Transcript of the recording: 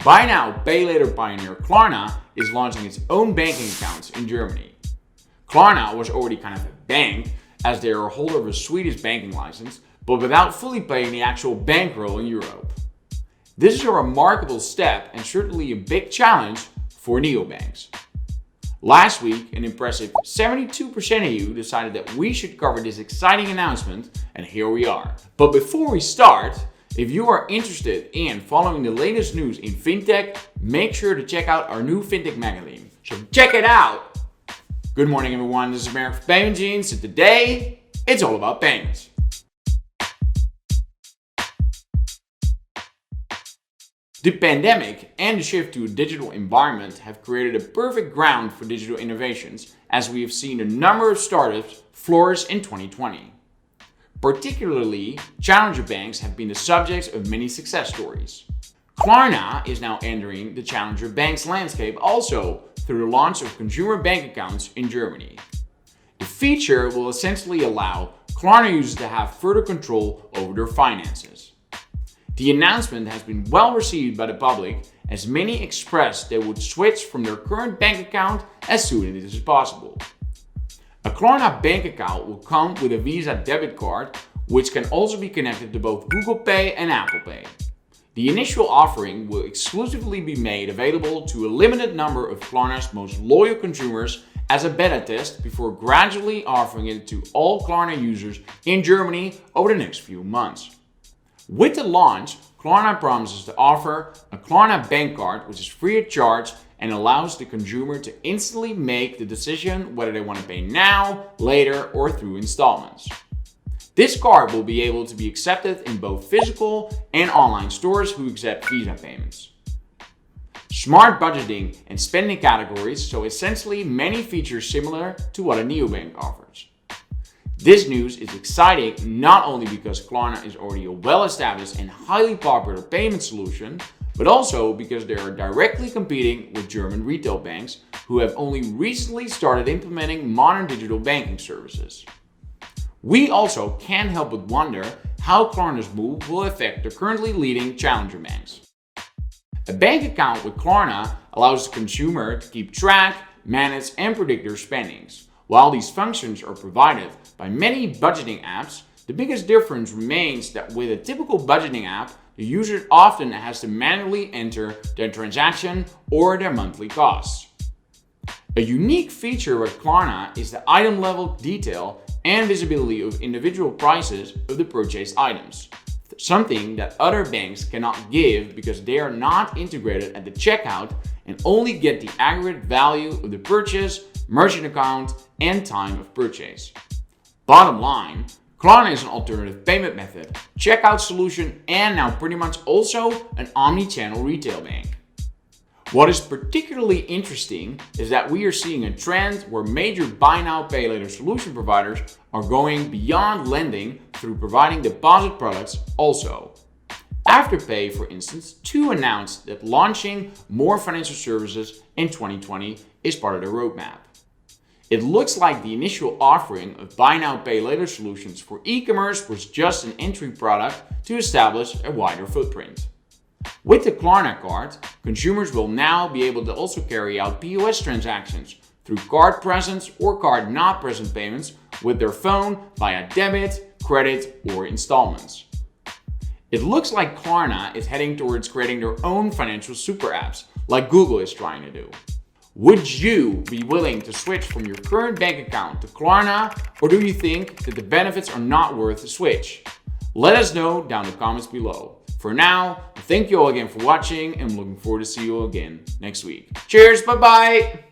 Buy now, pay later pioneer Klarna is launching its own banking accounts in Germany. Klarna was already kind of a bank as they are a holder of a Swedish banking license, but without fully playing the actual bankroll in Europe. This is a remarkable step and certainly a big challenge for neobanks. Last week, an impressive 72% of you decided that we should cover this exciting announcement, and here we are. But before we start, if you are interested in following the latest news in fintech, make sure to check out our new Fintech Magazine. So check it out! Good morning everyone, this is Mark from Payment Jeans, and today it's all about payments. The pandemic and the shift to a digital environment have created a perfect ground for digital innovations, as we have seen a number of startups flourish in 2020. Particularly, challenger banks have been the subjects of many success stories. Klarna is now entering the challenger banks landscape also through the launch of consumer bank accounts in Germany. The feature will essentially allow Klarna users to have further control over their finances. The announcement has been well received by the public, as many expressed they would switch from their current bank account as soon as possible. A Klarna bank account will come with a Visa debit card, which can also be connected to both Google Pay and Apple Pay. The initial offering will exclusively be made available to a limited number of Klarna's most loyal consumers as a beta test before gradually offering it to all Klarna users in Germany over the next few months. With the launch, Klarna promises to offer a Klarna bank card which is free of charge and allows the consumer to instantly make the decision whether they want to pay now, later, or through installments. This card will be able to be accepted in both physical and online stores who accept Visa payments. Smart budgeting and spending categories, so essentially many features similar to what a neobank offers. This news is exciting not only because Klarna is already a well-established and highly popular payment solution, but also because they are directly competing with German retail banks who have only recently started implementing modern digital banking services. We also can't help but wonder how Klarna's move will affect the currently leading challenger banks. A bank account with Klarna allows the consumer to keep track, manage, and predict their spendings. While these functions are provided by many budgeting apps, the biggest difference remains that with a typical budgeting app, the user often has to manually enter their transaction or their monthly costs. A unique feature with Klarna is the item level detail and visibility of individual prices of the purchased items, something that other banks cannot give because they are not integrated at the checkout and only get the aggregate value of the purchase, merchant account, and time of purchase. Bottom line, Klarna is an alternative payment method, checkout solution, and now pretty much also an omni-channel retail bank. What is particularly interesting is that we are seeing a trend where major buy now pay later solution providers are going beyond lending through providing deposit products also. Afterpay, for instance, too announced that launching more financial services in 2020 is part of their roadmap. It looks like the initial offering of buy now pay later solutions for e-commerce was just an entry product to establish a wider footprint. With the Klarna card, consumers will now be able to also carry out POS transactions through card present or card not present payments with their phone via debit, credit, or installments. It looks like Klarna is heading towards creating their own financial super apps, like Google is trying to do. Would you be willing to switch from your current bank account to Klarna, or do you think that the benefits are not worth the switch? Let us know down in the comments below. For now, thank you all again for watching, and I'm looking forward to see you all again next week. Cheers, bye bye!